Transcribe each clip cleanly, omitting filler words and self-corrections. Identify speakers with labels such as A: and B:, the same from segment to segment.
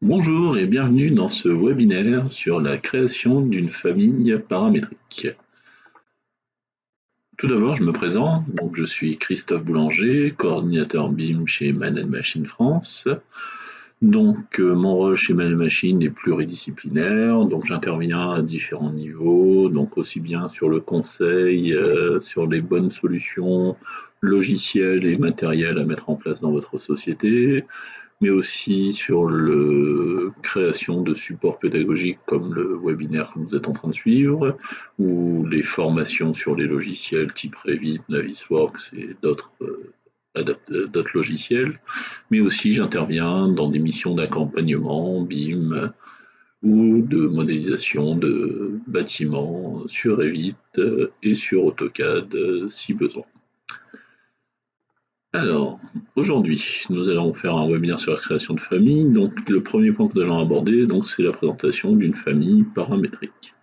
A: Bonjour et bienvenue dans ce webinaire sur la création d'une famille paramétrique. Tout d'abord, je me présente. Donc, je suis Christophe Boulanger, coordinateur BIM chez Man Machine France. Donc, mon rôle chez Man Machine est pluridisciplinaire. Donc, j'interviens à différents niveaux. Donc, aussi bien sur le conseil, sur les bonnes solutions logicielles et matérielles à mettre en place dans votre société, mais aussi sur la création de supports pédagogiques comme le webinaire que vous êtes en train de suivre, ou les formations sur les logiciels type Revit, Navisworks et d'autres logiciels, mais aussi j'interviens dans des missions d'accompagnement, BIM, ou de modélisation de bâtiments sur Revit et sur AutoCAD si besoin. Alors, aujourd'hui, nous allons faire un webinaire sur la création de famille. Donc, le premier point que nous allons aborder, donc, c'est la présentation d'une famille paramétrique.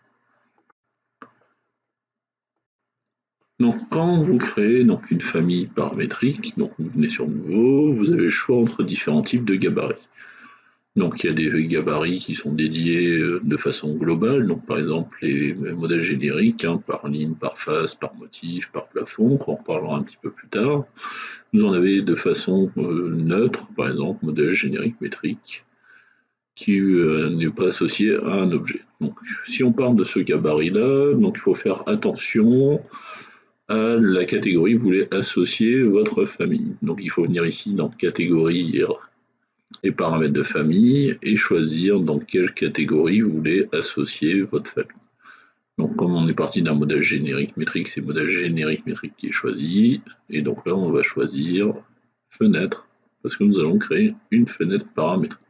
A: Donc, quand vous créez donc une famille paramétrique, donc vous venez sur Nouveau, vous avez le choix entre différents types de gabarits. Donc il y a des gabarits qui sont dédiés de façon globale, donc par exemple les modèles génériques, par ligne, par face, par motif, par plafond, qu'on reparlera un petit peu plus tard. Vous en avez de façon neutre, par exemple modèle générique métrique, qui n'est pas associé à un objet. Donc si on parle de ce gabarit-là, donc il faut faire attention à la catégorie que vous voulez associer votre famille. Donc il faut venir ici dans catégorie et paramètres de famille et choisir dans quelle catégorie vous voulez associer votre famille. Donc comme on est parti d'un modèle générique métrique, c'est modèle générique métrique qui est choisi. Et donc là, on va choisir fenêtre, parce que nous allons créer une fenêtre paramétrique.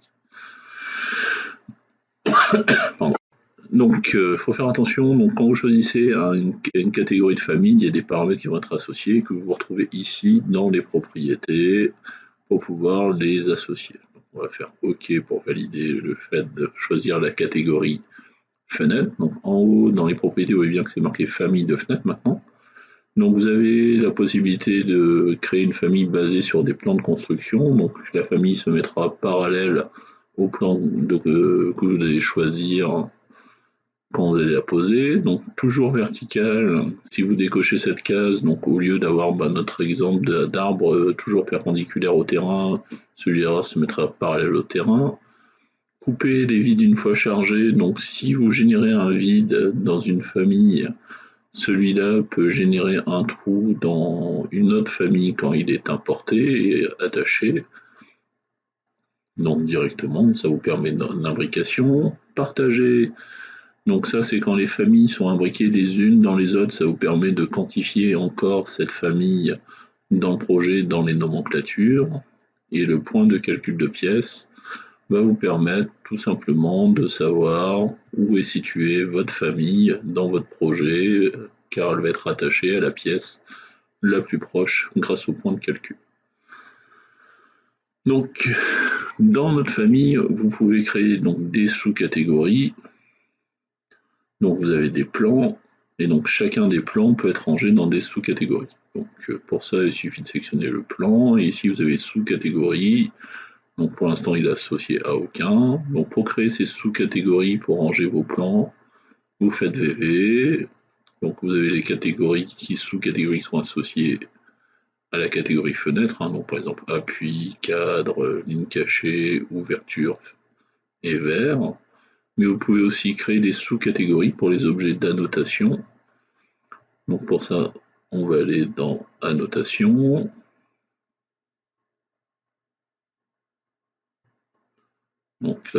A: Pardon. Donc il faut faire attention, donc, quand vous choisissez une catégorie de famille, il y a des paramètres qui vont être associés, que vous retrouvez ici dans les propriétés, pour pouvoir les associer. Donc, on va faire OK pour valider le fait de choisir la catégorie fenêtre. Donc en haut, dans les propriétés, vous voyez bien que c'est marqué famille de fenêtres maintenant. Donc vous avez la possibilité de créer une famille basée sur des plans de construction. Donc la famille se mettra parallèle au plan que vous allez choisir quand vous allez la poser. Donc toujours verticale, si vous décochez cette case, donc au lieu d'avoir notre exemple d'arbre toujours perpendiculaire au terrain, celui-là se mettra parallèle au terrain. Couper les vides une fois chargés, donc si vous générez un vide dans une famille, celui-là peut générer un trou dans une autre famille quand il est importé et attaché. Donc directement, ça vous permet d'imbrication. Partager, donc ça c'est quand les familles sont imbriquées les unes dans les autres, ça vous permet de quantifier encore cette famille dans le projet, dans les nomenclatures. Et le point de calcul de pièces va vous permettre tout simplement de savoir où est située votre famille dans votre projet, car elle va être attachée à la pièce la plus proche grâce au point de calcul. Donc, dans notre famille, vous pouvez créer donc des sous-catégories. Donc, vous avez des plans, et donc chacun des plans peut être rangé dans des sous-catégories. Donc, pour ça, il suffit de sélectionner le plan, et ici vous avez sous-catégories. Donc pour l'instant, il est associé à aucun. Donc pour créer ces sous-catégories, pour ranger vos plans, vous faites VV. Donc vous avez les catégories sous-catégories qui sont associées à la catégorie fenêtre. Donc par exemple appui, cadre, ligne cachée, ouverture et verre. Mais vous pouvez aussi créer des sous-catégories pour les objets d'annotation. Donc pour ça, on va aller dans annotation. Donc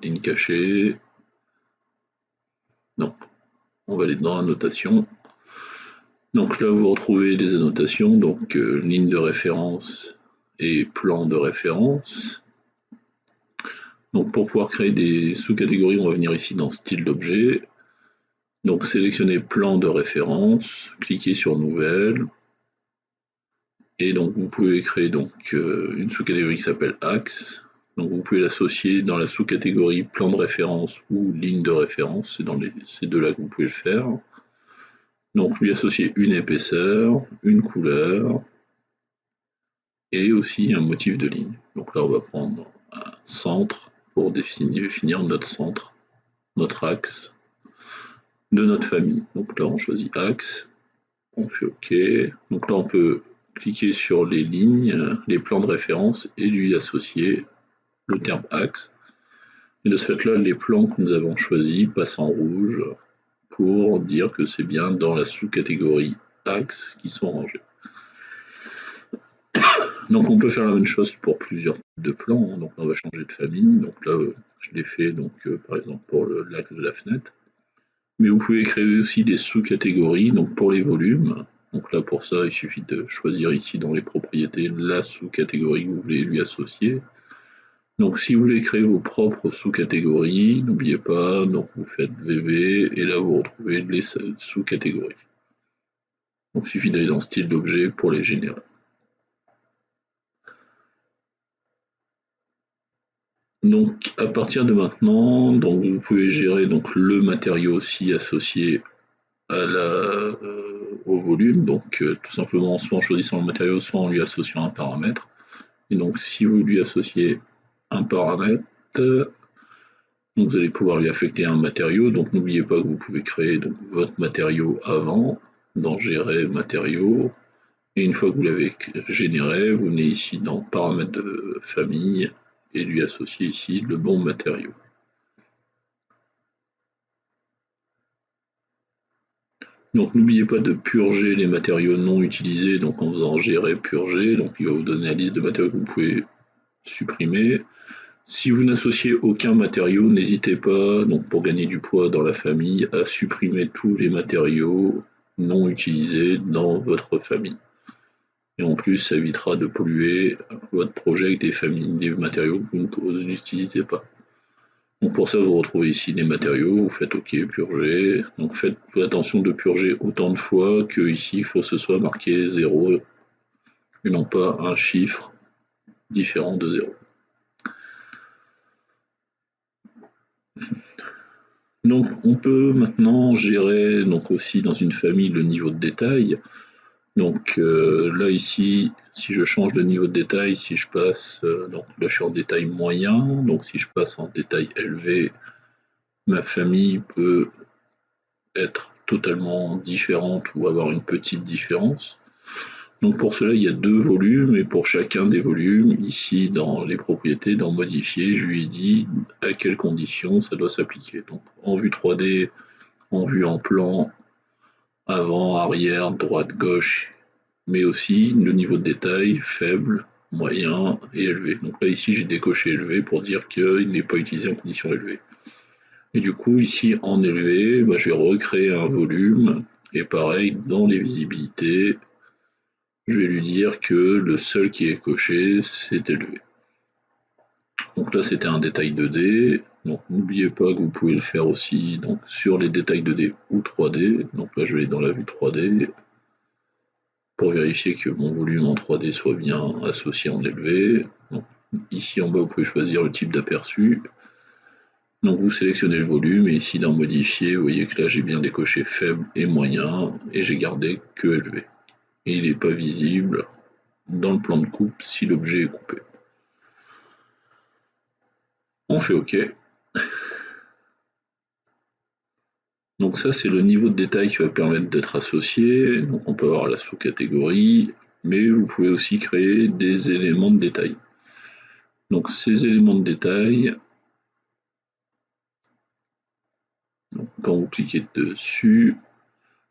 A: ligne cachée. Donc on va aller dans annotation. Donc là, vous retrouvez les annotations, donc ligne de référence et plan de référence. Donc pour pouvoir créer des sous-catégories, on va venir ici dans style d'objet. Donc sélectionnez plan de référence, cliquez sur nouvelle. Et donc vous pouvez créer donc une sous-catégorie qui s'appelle axe. Donc vous pouvez l'associer dans la sous-catégorie plan de référence ou ligne de référence, c'est dans ces deux-là que vous pouvez le faire. Donc lui associer une épaisseur, une couleur, et aussi un motif de ligne. Donc là, on va prendre un centre pour définir notre centre, notre axe de notre famille. Donc là, on choisit axe, on fait OK. Donc là, on peut cliquer sur les lignes, les plans de référence et lui associer le terme axe. Et de ce fait-là, les plans que nous avons choisis passent en rouge pour dire que c'est bien dans la sous-catégorie axe qui sont rangés. Donc on peut faire la même chose pour plusieurs types de plans. Donc on va changer de famille. Donc là, je l'ai fait par exemple pour l'axe de la fenêtre. Mais vous pouvez créer aussi des sous-catégories, donc pour les volumes. Donc là, pour ça, il suffit de choisir ici dans les propriétés la sous-catégorie que vous voulez lui associer. Donc si vous voulez créer vos propres sous-catégories, n'oubliez pas, donc vous faites VV et là vous retrouvez les sous-catégories. Donc il suffit d'aller dans style d'objet pour les générer. Donc à partir de maintenant, donc vous pouvez gérer donc le matériau aussi associé au volume, donc tout simplement soit en choisissant le matériau, soit en lui associant un paramètre. Et donc si vous lui associez un paramètre, donc vous allez pouvoir lui affecter un matériau. Donc n'oubliez pas que vous pouvez créer donc, votre matériau avant, dans gérer matériaux. Et une fois que vous l'avez généré, vous venez ici dans paramètres de famille et lui associer ici le bon matériau. Donc n'oubliez pas de purger les matériaux non utilisés, donc en faisant gérer purger, donc il va vous donner la liste de matériaux que vous pouvez supprimer. Si vous n'associez aucun matériau, n'hésitez pas, donc pour gagner du poids dans la famille, à supprimer tous les matériaux non utilisés dans votre famille. Et en plus, ça évitera de polluer votre projet avec des matériaux que vous n'utilisez pas. Donc pour ça, vous retrouvez ici des matériaux, vous faites OK, purger. Donc faites attention de purger autant de fois que ici, il faut que ce soit marqué 0 et non pas un chiffre différent de 0. Donc on peut maintenant gérer donc aussi dans une famille le niveau de détail. Donc là ici, si je change de niveau de détail, si je passe, donc là je suis en détail moyen, donc si je passe en détail élevé, ma famille peut être totalement différente ou avoir une petite différence. Donc pour cela, il y a deux volumes et pour chacun des volumes, ici dans les propriétés, dans modifier, je lui ai dit à quelles conditions ça doit s'appliquer. Donc en vue 3D, en vue en plan, avant, arrière, droite, gauche, mais aussi le niveau de détail faible, moyen et élevé. Donc là ici j'ai décoché élevé pour dire qu'il n'est pas utilisé en condition élevée. Et du coup ici en élevé, je vais recréer un volume et pareil dans les visibilités, je vais lui dire que le seul qui est coché c'est élevé. Donc là c'était un détail 2D, donc n'oubliez pas que vous pouvez le faire aussi donc, sur les détails 2D ou 3D. Donc là je vais aller dans la vue 3D pour vérifier que mon volume en 3D soit bien associé en élevé. Donc, ici en bas vous pouvez choisir le type d'aperçu. Donc vous sélectionnez le volume et ici dans modifier, vous voyez que là j'ai bien décoché faible et moyen et j'ai gardé que élevé. Et il n'est pas visible dans le plan de coupe si l'objet est coupé. On fait OK. Donc ça c'est le niveau de détail qui va permettre d'être associé. Donc on peut avoir la sous-catégorie, mais vous pouvez aussi créer des éléments de détail. Donc ces éléments de détail, donc, quand vous cliquez dessus,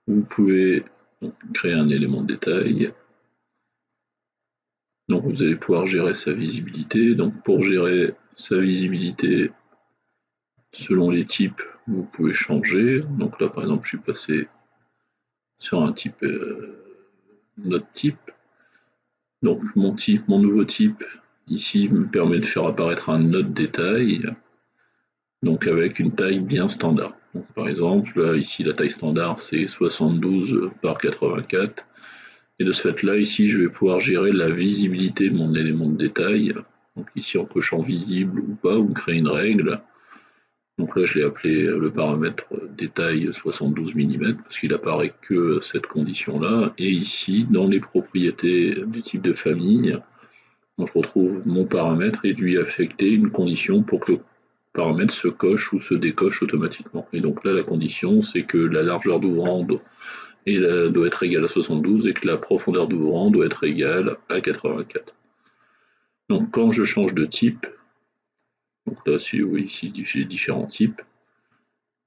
A: vous pouvez créer un élément de détail. Donc vous allez pouvoir gérer sa visibilité. Donc pour gérer sa visibilité, selon les types, vous pouvez changer. Donc là par exemple je suis passé sur un type note type. Donc mon nouveau type ici me permet de faire apparaître un note détail, donc avec une taille bien standard. Donc par exemple là ici la taille standard c'est 72 par 84. Et de ce fait-là, ici, je vais pouvoir gérer la visibilité de mon élément de détail. Donc ici, en cochant visible ou pas, vous créez une règle. Donc là, je l'ai appelé le paramètre détail 72 mm parce qu'il apparaît que cette condition-là. Et ici, dans les propriétés du type de famille, Donc, je retrouve mon paramètre et lui affecter une condition pour que le paramètre se coche ou se décoche automatiquement. Et donc là, la condition, c'est que la largeur d'ouvrant doit être égale à 72 et que la profondeur d'ouvrant doit être égale à 84. Donc quand je change de type, donc là, ici j'ai différents types,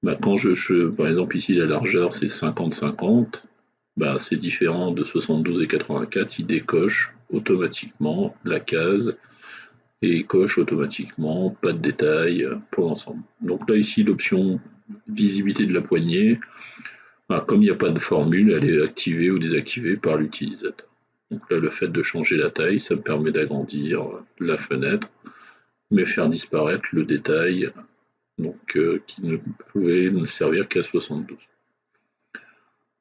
A: bah, par exemple ici la largeur c'est 50-50, bah, c'est différent de 72 et 84, il décoche automatiquement la case et il coche automatiquement pas de détails pour l'ensemble. Donc là ici l'option visibilité de la poignée, bah, comme il n'y a pas de formule, elle est activée ou désactivée par l'utilisateur. Donc là le fait de changer la taille, ça me permet d'agrandir la fenêtre, mais faire disparaître le détail donc, qui ne pouvait ne servir qu'à 72.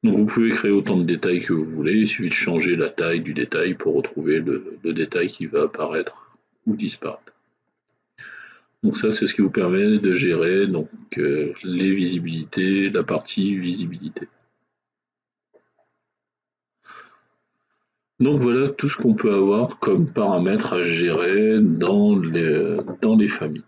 A: Donc vous pouvez créer autant de détails que vous voulez, il suffit de changer la taille du détail pour retrouver le détail qui va apparaître ou disparaître. Donc ça c'est ce qui vous permet de gérer donc, les visibilités, la partie visibilité. Donc voilà tout ce qu'on peut avoir comme paramètres à gérer dans les familles.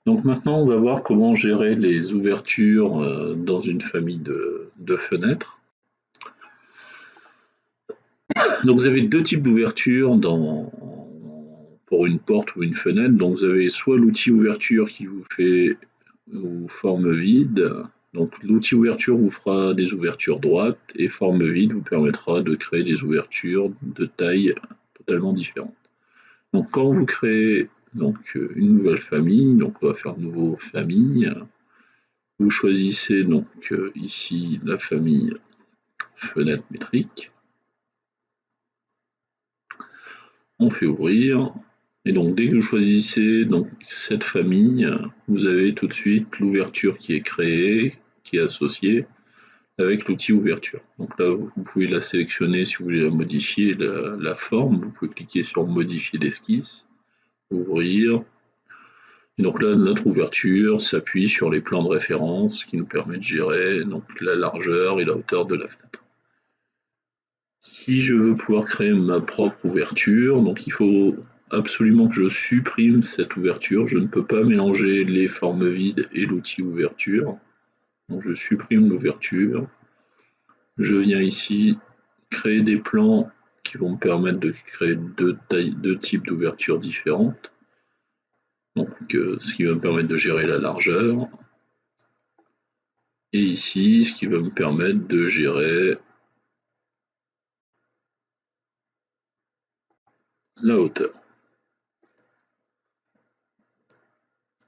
A: Donc maintenant, on va voir comment gérer les ouvertures dans une famille de fenêtres. Donc vous avez deux types d'ouvertures pour une porte ou une fenêtre. Donc vous avez soit l'outil ouverture qui vous fait ou forme vide. Donc l'outil ouverture vous fera des ouvertures droites et forme vide vous permettra de créer des ouvertures de taille totalement différentes. Donc quand vous créez donc une nouvelle famille, donc on va faire nouveau famille. Vous choisissez donc ici la famille fenêtre métrique. On fait ouvrir. Et donc dès que vous choisissez donc cette famille, vous avez tout de suite l'ouverture qui est créée, qui est associée avec l'outil ouverture. Donc là, vous pouvez la sélectionner si vous voulez la modifier la forme. Vous pouvez cliquer sur modifier l'esquisse, ouvrir. Et donc là, notre ouverture s'appuie sur les plans de référence qui nous permet de gérer donc, la largeur et la hauteur de la fenêtre. Si je veux pouvoir créer ma propre ouverture, donc il faut absolument que je supprime cette ouverture. Je ne peux pas mélanger les formes vides et l'outil ouverture. Donc je supprime l'ouverture. Je viens ici créer des plans qui vont me permettre de créer deux types d'ouvertures différentes. Donc ce qui va me permettre de gérer la largeur. Et ici, ce qui va me permettre de gérer la hauteur.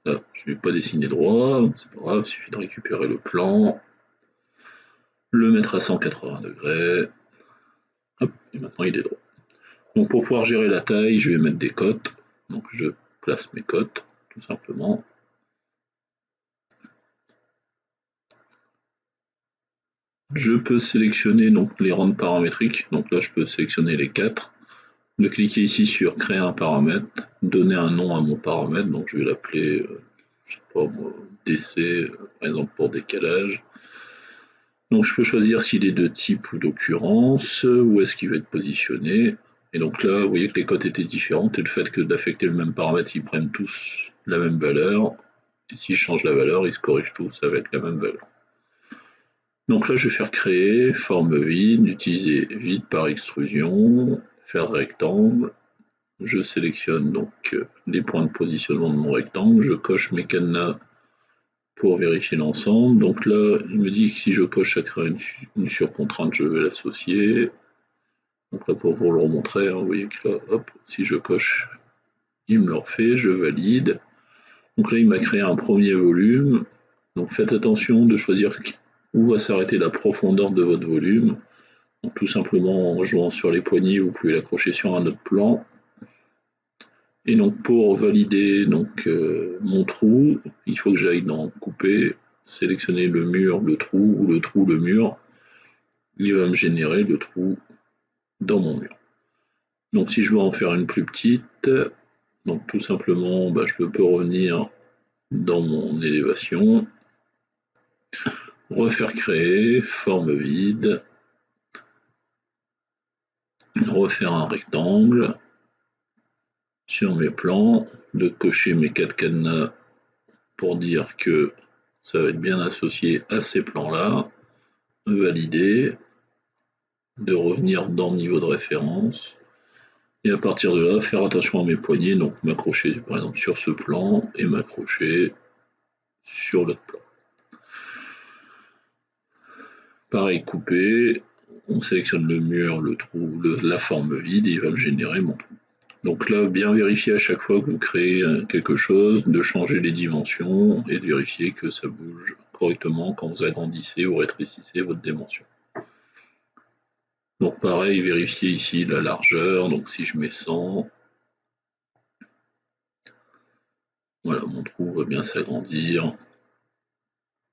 A: Là, je ne vais pas dessiner droit, c'est pas grave, il suffit de récupérer le plan, le mettre à 180 degrés, hop, et maintenant il est droit. Donc pour pouvoir gérer la taille, je vais mettre des cotes, donc je place mes cotes, tout simplement. Je peux sélectionner donc les rangs paramétriques, donc là je peux sélectionner les 4, de cliquer ici sur créer un paramètre, donner un nom à mon paramètre, donc je vais l'appeler, je sais pas moi, DC, par exemple pour décalage. Donc je peux choisir s'il est de type ou d'occurrence, où est-ce qu'il va être positionné. Et donc là, vous voyez que les cotes étaient différentes et le fait que d'affecter le même paramètre, ils prennent tous la même valeur. Et si je change la valeur, ils se corrigent tous avec la même valeur. Donc là, je vais faire créer, forme vide, utiliser vide par extrusion, faire rectangle. Je sélectionne donc les points de positionnement de mon rectangle, je coche mes cadenas pour vérifier l'ensemble. Donc là, il me dit que si je coche, ça crée une surcontrainte, je vais l'associer. Donc là, pour vous le remontrer, hein, vous voyez que là, hop, si je coche, il me le refait, je valide. Donc là, il m'a créé un premier volume. Donc faites attention de choisir où va s'arrêter la profondeur de votre volume. Donc tout simplement en jouant sur les poignées, vous pouvez l'accrocher sur un autre plan. Et donc pour valider donc, mon trou, il faut que j'aille dans couper, sélectionner le mur, le trou, ou le trou, le mur. Il va me générer le trou dans mon mur. Donc si je veux en faire une plus petite, donc tout simplement je peux revenir dans mon élévation, refaire créer, forme vide, refaire un rectangle sur mes plans, de cocher mes 4 cadenas pour dire que ça va être bien associé à ces plans-là, valider, de revenir dans le niveau de référence, et à partir de là, faire attention à mes poignets, donc m'accrocher par exemple sur ce plan et m'accrocher sur l'autre plan. Pareil, couper, on sélectionne le mur, le trou, la forme vide, et il va me générer mon trou. Donc là, bien vérifier à chaque fois que vous créez quelque chose, de changer les dimensions et de vérifier que ça bouge correctement quand vous agrandissez ou rétrécissez votre dimension. Donc pareil, vérifier ici la largeur, donc si je mets 100, voilà, mon trou va bien s'agrandir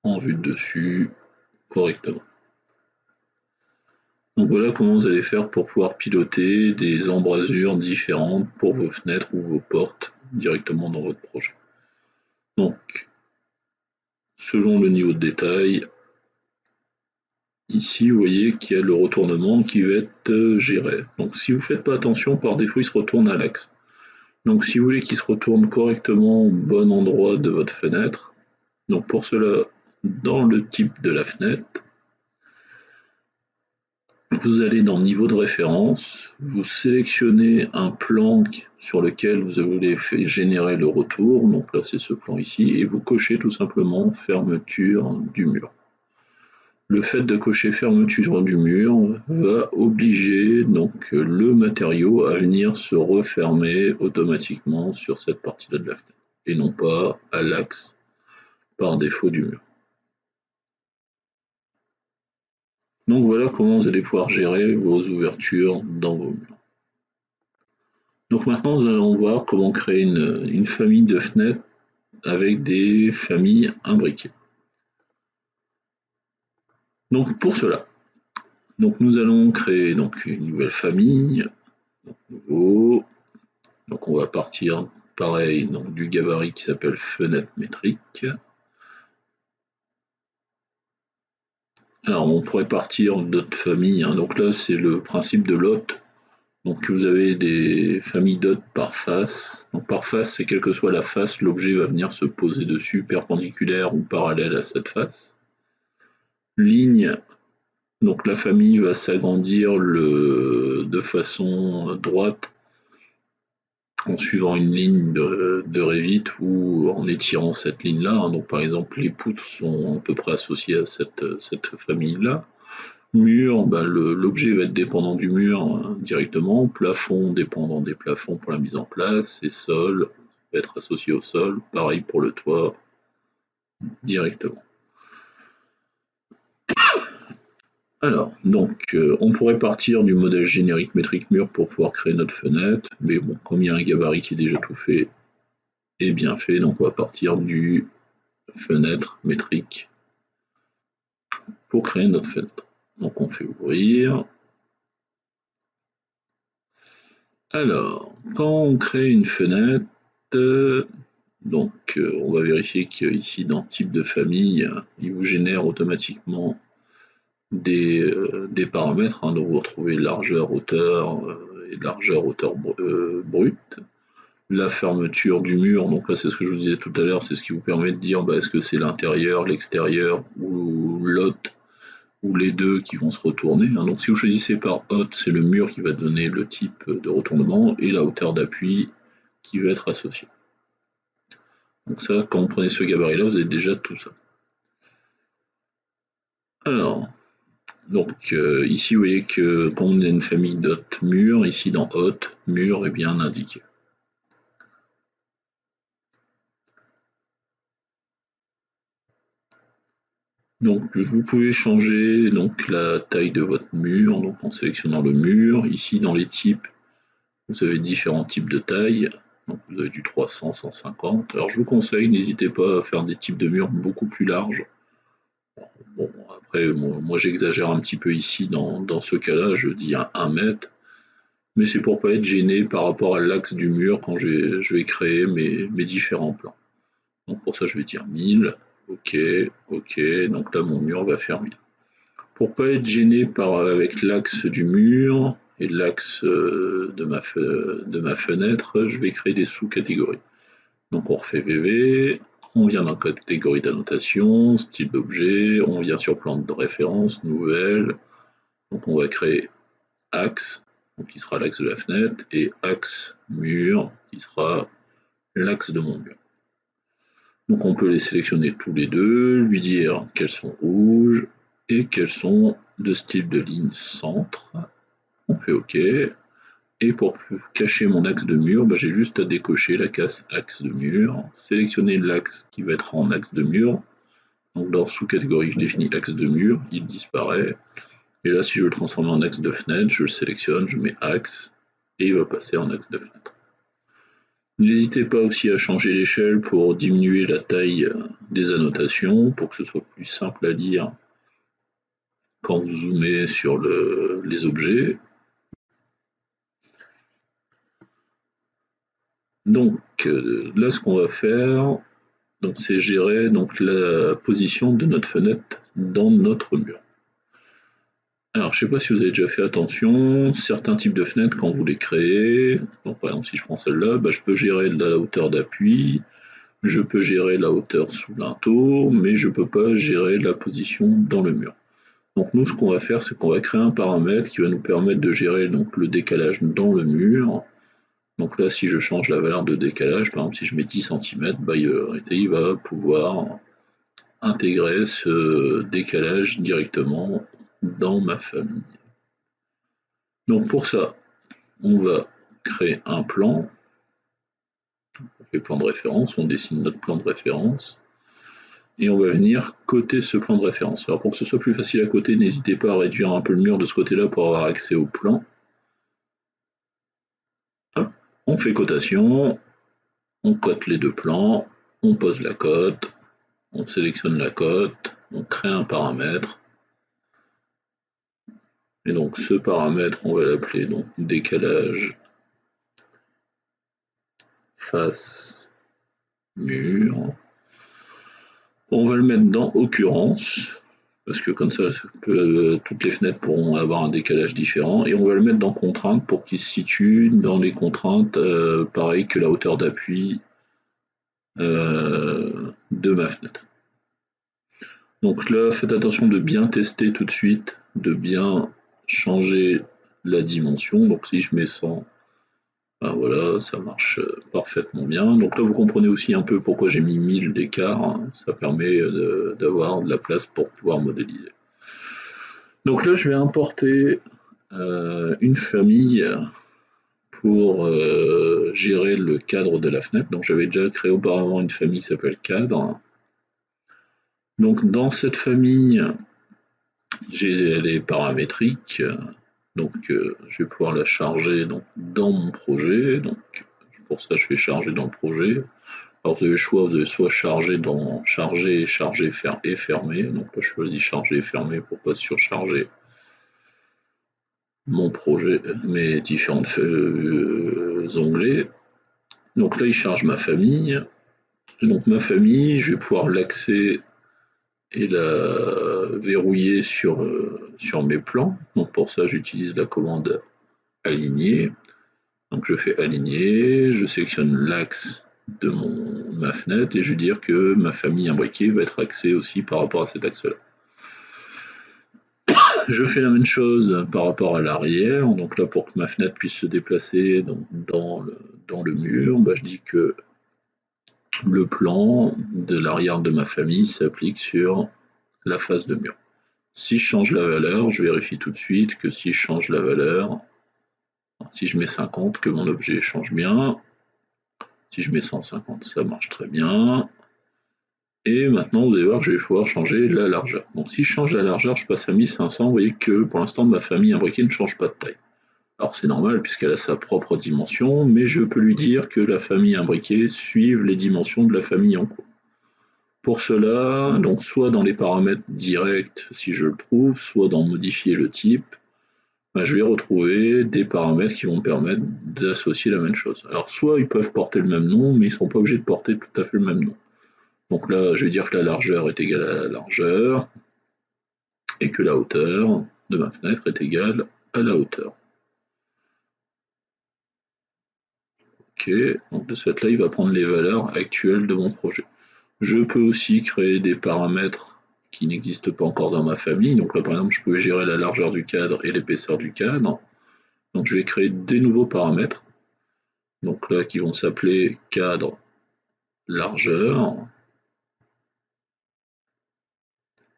A: en vue de dessus correctement. Donc voilà comment vous allez faire pour pouvoir piloter des embrasures différentes pour vos fenêtres ou vos portes directement dans votre projet. Donc, selon le niveau de détail, ici vous voyez qu'il y a le retournement qui va être géré. Donc si vous ne faites pas attention, par défaut il se retourne à l'axe. Donc si vous voulez qu'il se retourne correctement au bon endroit de votre fenêtre, donc pour cela, dans le type de la fenêtre, vous allez dans niveau de référence, vous sélectionnez un plan sur lequel vous voulez générer le retour, donc là c'est ce plan ici, et vous cochez tout simplement fermeture du mur. Le fait de cocher fermeture du mur va obliger donc le matériau à venir se refermer automatiquement sur cette partie-là de la fenêtre, et non pas à l'axe par défaut du mur. Donc voilà comment vous allez pouvoir gérer vos ouvertures dans vos murs. Donc maintenant, nous allons voir comment créer une famille de fenêtres avec des familles imbriquées. Donc pour cela, donc nous allons créer donc une nouvelle famille. Donc, nouveau. Donc on va partir pareil donc, du gabarit qui s'appelle fenêtre métrique. Alors on pourrait partir d'autres familles. Donc là c'est le principe de lot. Donc vous avez des familles d'hôtes par face. Donc par face, c'est quelle que soit la face, l'objet va venir se poser dessus, perpendiculaire ou parallèle à cette face. Ligne, donc la famille va s'agrandir de façon droite en suivant une ligne de Revit ou en étirant cette ligne-là. Donc par exemple, les poutres sont à peu près associées à cette famille-là. Mur, l'objet va être dépendant du mur directement, plafond dépendant des plafonds pour la mise en place, et sol va être associé au sol, pareil pour le toit directement. Alors, donc on pourrait partir du modèle générique métrique mur pour pouvoir créer notre fenêtre, mais bon, comme il y a un gabarit qui est déjà tout fait et bien fait, donc on va partir du fenêtre métrique pour créer notre fenêtre. Donc on fait ouvrir. Alors, quand on crée une fenêtre, donc on va vérifier qu'ici dans type de famille, il vous génère automatiquement des paramètres. Donc vous retrouvez largeur, hauteur et largeur, hauteur brute. La fermeture du mur, donc là c'est ce que je vous disais tout à l'heure, c'est ce qui vous permet de dire est-ce que c'est l'intérieur, l'extérieur ou l'hôte ou les deux qui vont se retourner. Donc si vous choisissez par hôte, c'est le mur qui va donner le type de retournement et la hauteur d'appui qui va être associée. Donc ça, quand vous prenez ce gabarit-là, vous avez déjà tout ça. Alors, donc ici vous voyez que quand on a une famille d'hôtes mur, ici dans hôte, mur est bien indiqué. Donc vous pouvez changer donc la taille de votre mur donc en sélectionnant le mur. Ici dans les types, vous avez différents types de tailles. Donc vous avez du 300, 150. Alors je vous conseille, n'hésitez pas à faire des types de murs beaucoup plus larges. Bon, après, moi j'exagère un petit peu ici dans ce cas-là, je dis à 1 mètre, mais c'est pour pas être gêné par rapport à l'axe du mur quand je vais créer mes différents plans. Donc pour ça je vais dire 1000, ok, ok, donc là mon mur va faire 1000. Pour pas être gêné avec l'axe du mur, et l'axe de ma fenêtre, je vais créer des sous-catégories. Donc on refait VV, on vient dans la catégorie d'annotation, style d'objet, on vient sur plan de référence, nouvelle. Donc on va créer axe, donc qui sera l'axe de la fenêtre, et axe mur, qui sera l'axe de mon mur. Donc on peut les sélectionner tous les deux, lui dire qu'elles sont rouges et qu'elles sont de style de ligne centre. On fait OK. Et pour cacher mon axe de mur, j'ai juste à décocher la case axe de mur, sélectionner l'axe qui va être en axe de mur. Donc dans sous-catégorie, je définis axe de mur, il disparaît. Et là, si je veux le transformer en axe de fenêtre, je le sélectionne, je mets axe, et il va passer en axe de fenêtre. N'hésitez pas aussi à changer l'échelle pour diminuer la taille des annotations, pour que ce soit plus simple à lire quand vous zoomez sur les objets. Donc là, ce qu'on va faire, c'est gérer la position de notre fenêtre dans notre mur. Alors, je ne sais pas si vous avez déjà fait attention, certains types de fenêtres, quand vous les créez, donc par exemple si je prends celle-là, je peux gérer la hauteur d'appui, je peux gérer la hauteur sous linteau, mais je ne peux pas gérer la position dans le mur. Donc nous, ce qu'on va faire, c'est qu'on va créer un paramètre qui va nous permettre de gérer le décalage dans le mur. Donc là, si je change la valeur de décalage, par exemple si je mets 10 cm, il va pouvoir intégrer ce décalage directement dans ma famille. Donc pour ça, on va créer un plan. On fait plan de référence, on dessine notre plan de référence. Et on va venir coter ce plan de référence. Alors pour que ce soit plus facile à coter, n'hésitez pas à réduire un peu le mur de ce côté-là pour avoir accès au plan. Hop, on fait cotation, on cote les deux plans, on pose la cote, on sélectionne la cote, on crée un paramètre. Et donc ce paramètre, on va l'appeler décalage face mur. On va le mettre dans occurrence, parce que comme ça, toutes les fenêtres pourront avoir un décalage différent. Et on va le mettre dans contrainte pour qu'il se situe dans les contraintes, pareil que la hauteur d'appui de ma fenêtre. Donc là, faites attention de bien tester tout de suite, de bien changer la dimension. Donc si je mets 100, voilà, ça marche parfaitement bien. Donc là, vous comprenez aussi un peu pourquoi j'ai mis 1000 d'écart, hein. Ça permet d'avoir de la place pour pouvoir modéliser. Donc là, je vais importer une famille pour gérer le cadre de la fenêtre. Donc j'avais déjà créé auparavant une famille qui s'appelle cadre. Donc dans cette famille, elle est paramétrique. Donc je vais pouvoir la charger dans mon projet. Donc pour ça, je vais charger dans le projet. Alors vous avez le choix de soit charger dans charger, charger, faire et fermer. Donc là, je choisis charger et fermer pour pas surcharger mon projet, mes différents onglets. Donc là, il charge ma famille. Et donc ma famille, je vais pouvoir l'axer et la verrouiller sur mes plans. Donc pour ça, j'utilise la commande aligner. Donc je fais aligner, je sélectionne l'axe de ma fenêtre et je vais dire que ma famille imbriquée va être axée aussi par rapport à cet axe-là. Je fais la même chose par rapport à l'arrière. Donc là, pour que ma fenêtre puisse se déplacer dans le mur, je dis que le plan de l'arrière de ma famille s'applique sur la face de mur. Si je change la valeur, je vérifie tout de suite que si je change la valeur, si je mets 50, que mon objet change bien. Si je mets 150, ça marche très bien. Et maintenant, vous allez voir que je vais pouvoir changer la largeur. Donc si je change la largeur, je passe à 1500. Vous voyez que pour l'instant, ma famille imbriquée ne change pas de taille. Alors c'est normal puisqu'elle a sa propre dimension, mais je peux lui dire que la famille imbriquée suive les dimensions de la famille en cours. Pour cela, donc soit dans les paramètres directs si je le trouve, soit dans modifier le type, je vais retrouver des paramètres qui vont me permettre d'associer la même chose. Alors soit ils peuvent porter le même nom, mais ils ne sont pas obligés de porter tout à fait le même nom. Donc là, je vais dire que la largeur est égale à la largeur et que la hauteur de ma fenêtre est égale à la hauteur. Ok, donc de ce fait là il va prendre les valeurs actuelles de mon projet. Je peux aussi créer des paramètres qui n'existent pas encore dans ma famille. Donc là par exemple je peux gérer la largeur du cadre et l'épaisseur du cadre. Donc je vais créer des nouveaux paramètres. Donc là qui vont s'appeler cadre largeur.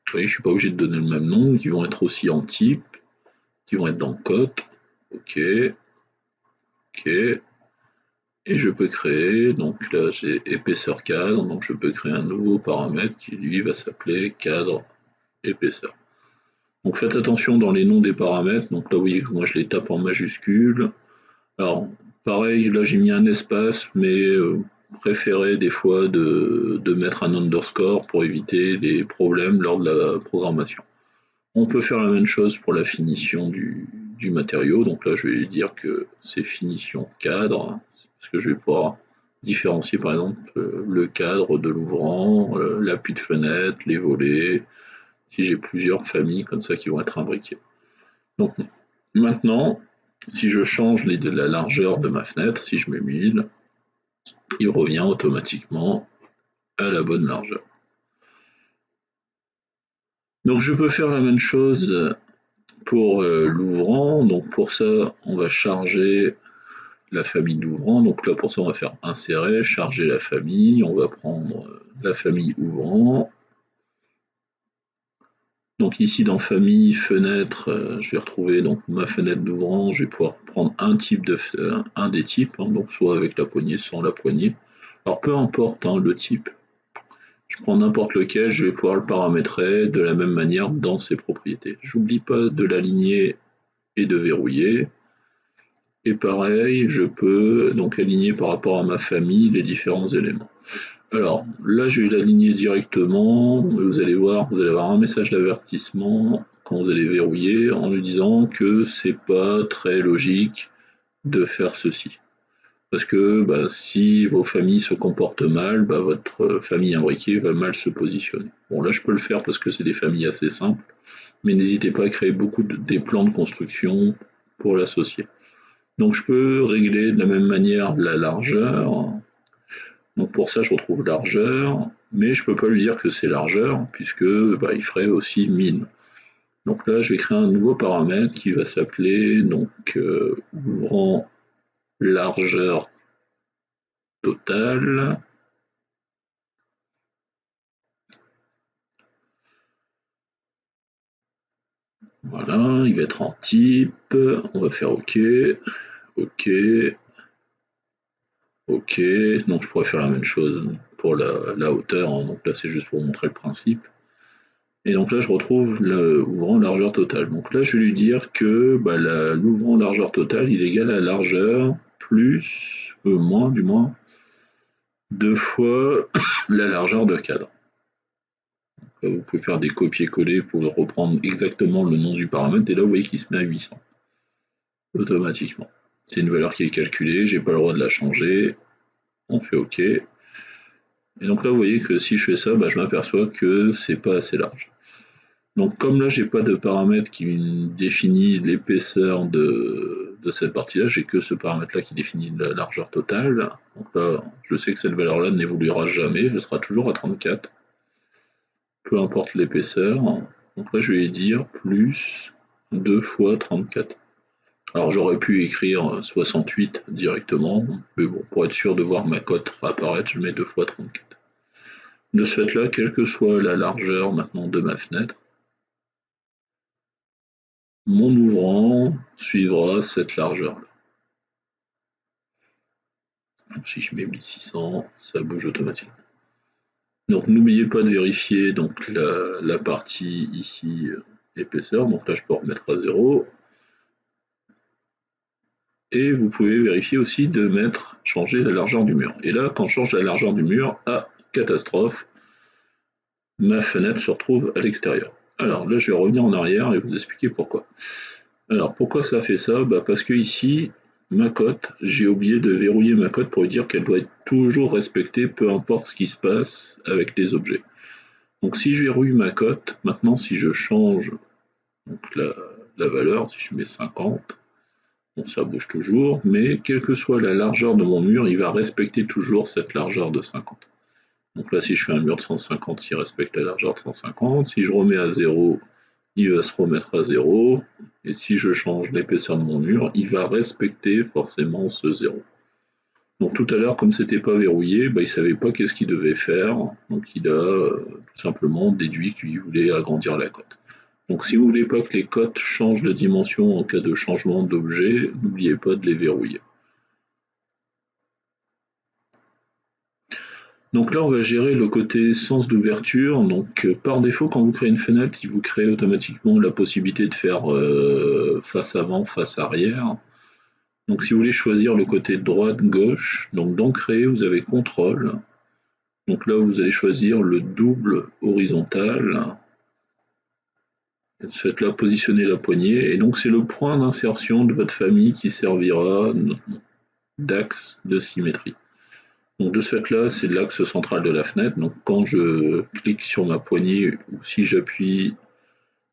A: Vous voyez, je ne suis pas obligé de donner le même nom, qui vont être aussi en type, qui vont être dans cote. Ok, ok. Et je peux créer, donc là j'ai épaisseur cadre, donc je peux créer un nouveau paramètre qui lui va s'appeler cadre épaisseur. Donc faites attention dans les noms des paramètres, donc là vous voyez que moi je les tape en majuscule. Alors pareil, là j'ai mis un espace, mais préférez des fois de mettre un underscore pour éviter les problèmes lors de la programmation. On peut faire la même chose pour la finition du matériau, donc là je vais dire que c'est finition cadre, parce que je vais pouvoir différencier par exemple le cadre de l'ouvrant, l'appui de fenêtre, les volets, si j'ai plusieurs familles comme ça qui vont être imbriquées. Donc maintenant, si je change la largeur de ma fenêtre, si je mets 1000, il revient automatiquement à la bonne largeur. Donc je peux faire la même chose pour l'ouvrant. Donc pour ça, on va charger la famille d'ouvrant. Donc là pour ça, on va faire insérer, charger la famille. On va prendre la famille ouvrant. Donc ici dans famille, fenêtre, je vais retrouver donc ma fenêtre d'ouvrant, je vais pouvoir prendre un des types, hein, donc soit avec la poignée, sans la poignée. Alors peu importe le type, je prends n'importe lequel, je vais pouvoir le paramétrer de la même manière dans ses propriétés. J'oublie pas de l'aligner et de verrouiller. Et pareil, je peux donc aligner par rapport à ma famille les différents éléments. Alors là, je vais l'aligner directement. Vous allez voir, vous allez avoir un message d'avertissement quand vous allez verrouiller en lui disant que c'est pas très logique de faire ceci. Parce que si vos familles se comportent mal, votre famille imbriquée va mal se positionner. Bon, là, je peux le faire parce que c'est des familles assez simples, mais n'hésitez pas à créer des plans de construction pour l'associer. Donc, je peux régler de la même manière la largeur. Donc pour ça, je retrouve largeur, mais je ne peux pas lui dire que c'est largeur, puisque il ferait aussi 1000. Donc là, je vais créer un nouveau paramètre qui va s'appeler ouvrant largeur totale. Voilà, il va être en type. On va faire OK. OK. OK. Donc je pourrais faire la même chose pour la hauteur. Hein. Donc là, c'est juste pour montrer le principe. Et donc là, je retrouve l'ouvrant largeur totale. Donc là, je vais lui dire que l'ouvrant largeur totale, il est égal à largeur plus, moins du moins, 2 fois la largeur de cadre. Là, vous pouvez faire des copier-coller pour reprendre exactement le nom du paramètre. Et là, vous voyez qu'il se met à 800 automatiquement. C'est une valeur qui est calculée, j'ai pas le droit de la changer. On fait OK. Et donc là, vous voyez que si je fais ça, je m'aperçois que c'est pas assez large. Donc comme là j'ai pas de paramètre qui définit l'épaisseur de cette partie-là, j'ai que ce paramètre-là qui définit la largeur totale. Donc là, je sais que cette valeur-là n'évoluera jamais, elle sera toujours à 34, peu importe l'épaisseur. Donc là je vais dire plus 2 fois 34. Alors j'aurais pu écrire 68 directement, mais bon, pour être sûr de voir ma cote apparaître, je mets 2 fois 34. De ce fait-là, quelle que soit la largeur maintenant de ma fenêtre, mon ouvrant suivra cette largeur-là. Si je mets 1600, ça bouge automatiquement. Donc n'oubliez pas de vérifier donc la partie ici épaisseur. Donc là je peux remettre à 0. Et vous pouvez vérifier aussi de changer la largeur du mur. Et là, quand je change la largeur du mur, catastrophe, ma fenêtre se retrouve à l'extérieur. Alors là, je vais revenir en arrière et vous expliquer pourquoi. Alors pourquoi ça fait ça? Parce que ici, ma cote, j'ai oublié de verrouiller ma cote pour lui dire qu'elle doit être toujours respectée, peu importe ce qui se passe avec les objets. Donc si je verrouille ma cote, maintenant si je change donc la valeur, si je mets 50, Bon, ça bouge toujours, mais quelle que soit la largeur de mon mur, il va respecter toujours cette largeur de 50. Donc là, si je fais un mur de 150, il respecte la largeur de 150. Si je remets à 0, il va se remettre à 0. Et si je change l'épaisseur de mon mur, il va respecter forcément ce 0. Donc tout à l'heure, comme c'était pas verrouillé, il ne savait pas qu'est-ce qu'il devait faire. Donc il a tout simplement déduit qu'il voulait agrandir la cote. Donc si vous ne voulez pas que les cotes changent de dimension en cas de changement d'objet, n'oubliez pas de les verrouiller. Donc là, on va gérer le côté sens d'ouverture. Donc par défaut, quand vous créez une fenêtre, il vous crée automatiquement la possibilité de faire face avant, face arrière. Donc si vous voulez choisir le côté droite, gauche, donc dans créer, vous avez contrôle. Donc là, vous allez choisir le double horizontal. Faites là positionner la poignée. Et donc c'est le point d'insertion de votre famille qui servira d'axe de symétrie. Donc de ce fait-là, c'est l'axe central de la fenêtre. Donc quand je clique sur ma poignée ou si j'appuie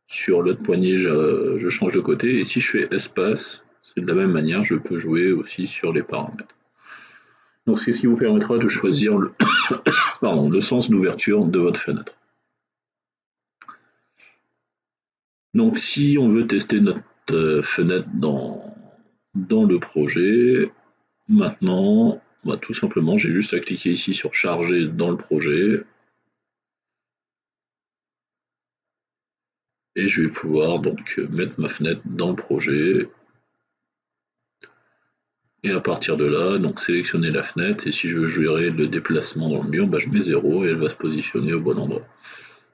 A: sur l'autre poignée, je change de côté. Et si je fais espace, c'est de la même manière, je peux jouer aussi sur les paramètres. Donc c'est ce qui vous permettra de choisir le sens d'ouverture de votre fenêtre. Donc si on veut tester notre fenêtre dans le projet, maintenant, tout simplement, j'ai juste à cliquer ici sur charger dans le projet. Et je vais pouvoir donc mettre ma fenêtre dans le projet. Et à partir de là, donc sélectionner la fenêtre. Et si je veux gérer le déplacement dans le mur, je mets 0 et elle va se positionner au bon endroit.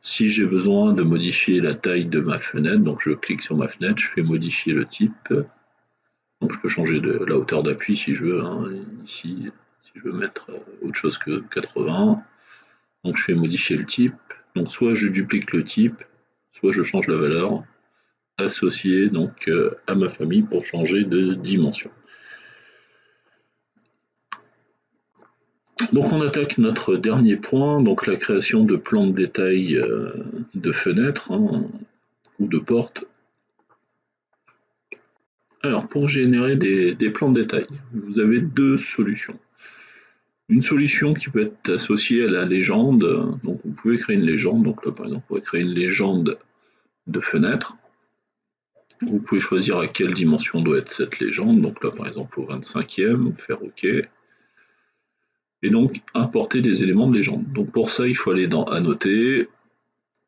A: Si j'ai besoin de modifier la taille de ma fenêtre, donc je clique sur ma fenêtre, je fais modifier le type. Donc je peux changer de la hauteur d'appui si je veux. Ici, si je veux mettre autre chose que 80. Donc je fais modifier le type. Donc soit je duplique le type, soit je change la valeur associée donc à ma famille pour changer de dimension. Donc on attaque notre dernier point, donc la création de plans de détail de fenêtres ou de portes. Alors pour générer des plans de détail, vous avez deux solutions. Une solution qui peut être associée à la légende, donc vous pouvez créer une légende, donc là par exemple vous pouvez créer une légende de fenêtre. Vous pouvez choisir à quelle dimension doit être cette légende, donc là par exemple au 25e, faire OK. Et donc importer des éléments de légende. Donc pour ça il faut aller dans Annoter,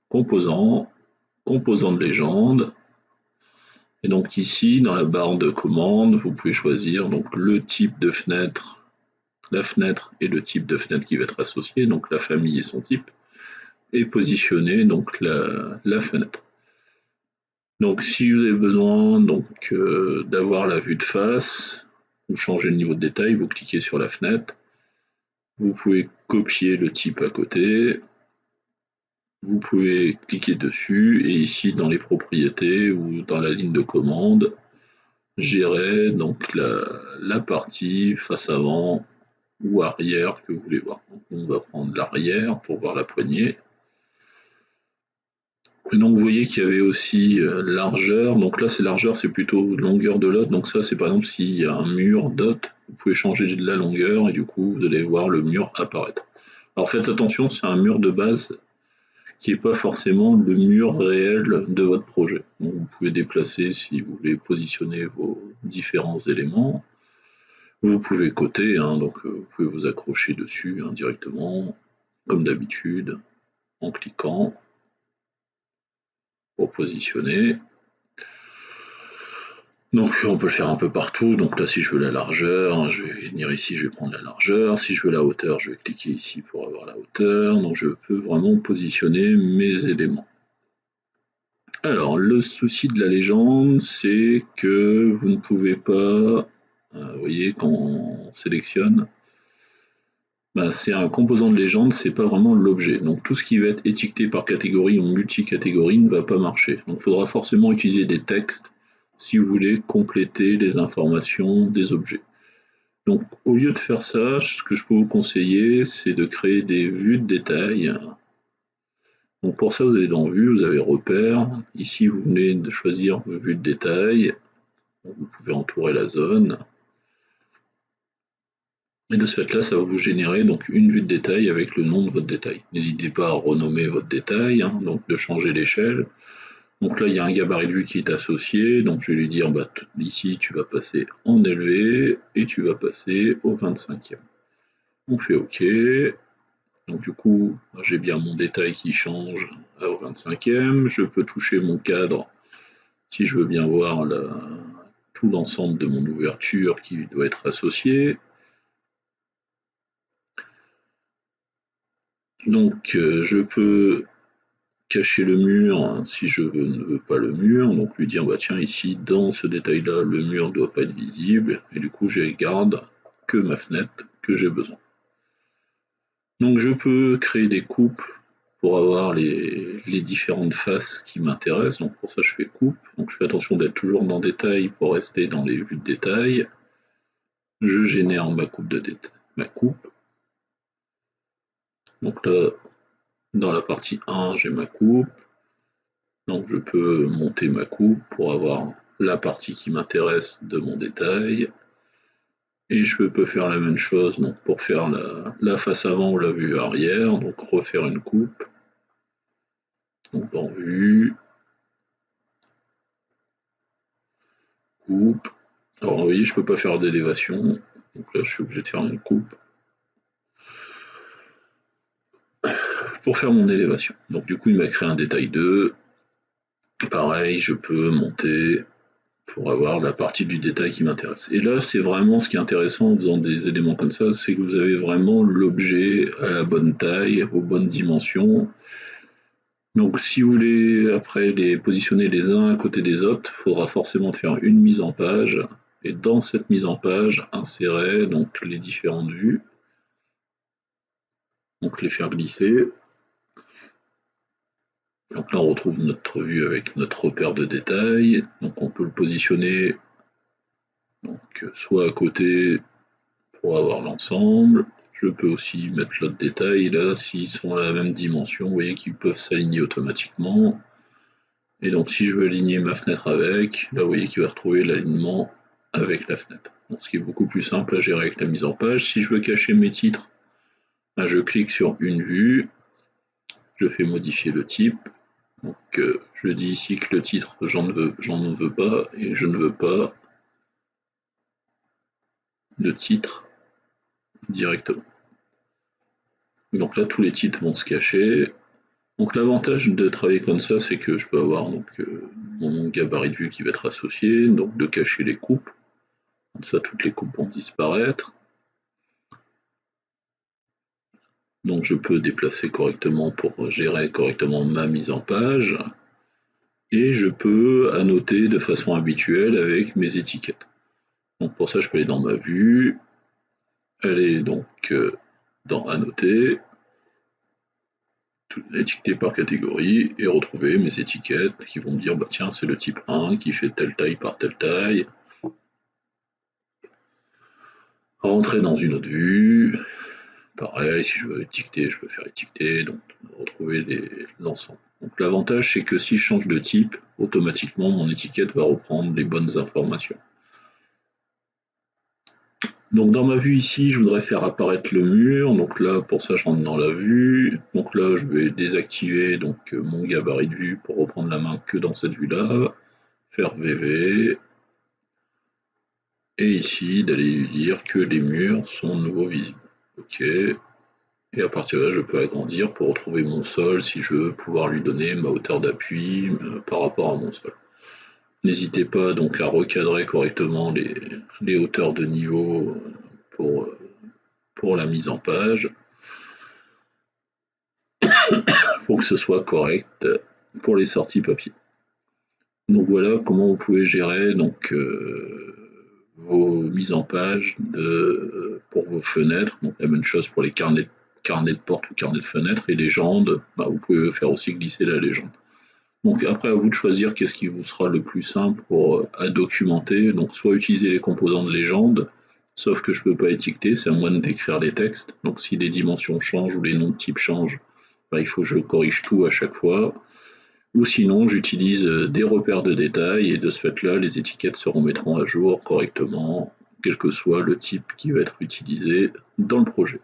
A: Composants, Composants de légende. Et donc ici dans la barre de commande, vous pouvez choisir donc le type de fenêtre, la fenêtre et le type de fenêtre qui va être associé, donc la famille et son type, et positionner donc la fenêtre. Donc si vous avez besoin d'avoir la vue de face, vous changez le niveau de détail, vous cliquez sur la fenêtre, vous pouvez copier le type à côté, vous pouvez cliquer dessus et ici dans les propriétés ou dans la ligne de commande, gérer donc la partie face avant ou arrière que vous voulez voir. Donc on va prendre l'arrière pour voir la poignée. Et donc vous voyez qu'il y avait aussi largeur, donc là c'est largeur, c'est plutôt longueur de lot, donc ça c'est par exemple s'il y a un mur dot, vous pouvez changer de la longueur et du coup vous allez voir le mur apparaître. Alors faites attention, c'est un mur de base qui n'est pas forcément le mur réel de votre projet. Donc, vous pouvez déplacer si vous voulez positionner vos différents éléments. Vous pouvez coter, donc vous pouvez vous accrocher dessus directement, comme d'habitude, en cliquant pour positionner. Donc on peut le faire un peu partout, donc là si je veux la largeur, je vais venir ici, je vais prendre la largeur, si je veux la hauteur, je vais cliquer ici pour avoir la hauteur, donc je peux vraiment positionner mes éléments. Alors le souci de la légende, c'est que vous ne pouvez pas, vous voyez quand on sélectionne, c'est un composant de légende, c'est pas vraiment l'objet. Donc tout ce qui va être étiqueté par catégorie ou multicatégorie ne va pas marcher. Donc il faudra forcément utiliser des textes si vous voulez compléter les informations des objets. Donc au lieu de faire ça, ce que je peux vous conseiller, c'est de créer des vues de détail. Donc pour ça, vous allez dans Vue, vous avez Repères. Ici, vous venez de choisir Vue de détail. Donc, vous pouvez entourer la zone. Et de ce fait-là, ça va vous générer donc une vue de détail avec le nom de votre détail. N'hésitez pas à renommer votre détail, hein, donc de changer l'échelle. Donc là, il y a un gabarit de vue qui est associé, donc je vais lui dire, bah, ici, tu vas passer en élevé et tu vas passer au 25e. On fait OK. Donc du coup, j'ai bien mon détail qui change au 25e. Je peux toucher mon cadre si je veux bien voir tout l'ensemble de mon ouverture qui doit être associé. Donc je peux cacher le mur si je ne veux pas le mur, donc lui dire bah tiens ici dans ce détail là le mur ne doit pas être visible et du coup je garde que ma fenêtre que j'ai besoin. Donc je peux créer des coupes pour avoir les différentes faces qui m'intéressent, donc pour ça je fais coupe, donc je fais attention d'être toujours dans détail pour rester dans les vues de détail. Je génère ma coupe de détail, ma coupe. Donc là dans la partie 1 j'ai ma coupe. Donc je peux monter ma coupe pour avoir la partie qui m'intéresse de mon détail. Et je peux faire la même chose donc pour faire la face avant ou la vue arrière, donc refaire une coupe. Donc dans vue, coupe. Alors vous voyez, je peux pas faire d'élévation, donc là je suis obligé de faire une coupe pour faire mon élévation. Donc du coup il m'a créé un détail 2. Pareil, je peux monter pour avoir la partie du détail qui m'intéresse. Et là, c'est vraiment ce qui est intéressant en faisant des éléments comme ça, c'est que vous avez vraiment l'objet à la bonne taille, aux bonnes dimensions. Donc si vous voulez après les positionner les uns à côté des autres, il faudra forcément faire une mise en page. Et dans cette mise en page, insérer donc les différentes vues. Donc les faire glisser. Donc là on retrouve notre vue avec notre repère de détail. Donc on peut le positionner donc, soit à côté pour avoir l'ensemble. Je peux aussi mettre l'autre détail là, s'ils sont à la même dimension, vous voyez qu'ils peuvent s'aligner automatiquement. Et donc si je veux aligner ma fenêtre avec, là vous voyez qu'il va retrouver l'alignement avec la fenêtre. Donc, ce qui est beaucoup plus simple à gérer avec la mise en page. Si je veux cacher mes titres, là, je clique sur une vue, je fais modifier le type. Donc je dis ici que le titre j'en ne veux pas et je ne veux pas de titre directement. Donc là tous les titres vont se cacher. Donc l'avantage de travailler comme ça, c'est que je peux avoir donc, mon gabarit de vue qui va être associé, donc de cacher les coupes. Comme ça, toutes les coupes vont disparaître. Donc je peux déplacer correctement pour gérer correctement ma mise en page. Et je peux annoter de façon habituelle avec mes étiquettes. Donc pour ça, je peux aller dans ma vue, aller donc dans annoter, étiqueter par catégorie et retrouver mes étiquettes qui vont me dire bah tiens c'est le type 1 qui fait telle taille par telle taille. Rentrer dans une autre vue, pareil si je veux étiqueter je peux faire étiqueter, donc retrouver l'ensemble. Donc l'avantage c'est que si je change de type, automatiquement mon étiquette va reprendre les bonnes informations. Donc dans ma vue ici, je voudrais faire apparaître le mur. Donc là, pour ça, je rentre dans la vue. Donc là, je vais désactiver donc mon gabarit de vue pour reprendre la main que dans cette vue-là. Faire VV. Et ici, d'aller lui dire que les murs sont de nouveau visibles. OK. Et à partir de là, je peux agrandir pour retrouver mon sol si je veux pouvoir lui donner ma hauteur d'appui par rapport à mon sol. N'hésitez pas donc à recadrer correctement les hauteurs de niveau pour la mise en page, pour que ce soit correct pour les sorties papier. Donc voilà comment vous pouvez gérer donc vos mises en page pour vos fenêtres. Donc la même chose pour les carnets de porte ou carnets de fenêtre et légendes. Bah, vous pouvez faire aussi glisser la légende. Donc après à vous de choisir qu'est-ce qui vous sera le plus simple pour à documenter. Donc soit utiliser les composants de légende, sauf que je ne peux pas étiqueter, c'est à moi d'écrire les textes. Donc si les dimensions changent ou les noms de type changent, bah, il faut que je corrige tout à chaque fois. ou sinon j'utilise des repères de détail et de ce fait-là, les étiquettes se remettront à jour correctement, quel que soit le type qui va être utilisé dans le projet.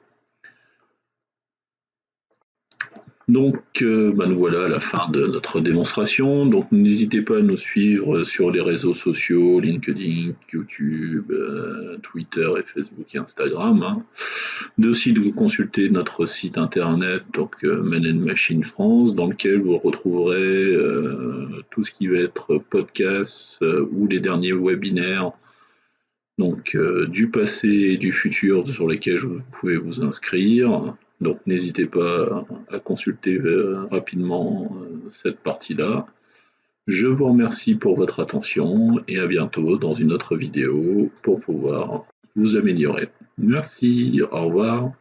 A: Donc, nous voilà à la fin de notre démonstration. Donc, n'hésitez pas à nous suivre sur les réseaux sociaux, LinkedIn, YouTube, Twitter et Facebook et Instagram. Hein. De aussi de consulter notre site internet, donc Men Machine France, dans lequel vous retrouverez tout ce qui va être podcast ou les derniers webinaires donc du passé et du futur sur lesquels vous pouvez vous inscrire. Donc n'hésitez pas à consulter rapidement cette partie-là. Je vous remercie pour votre attention et à bientôt dans une autre vidéo pour pouvoir vous améliorer. Merci, au revoir.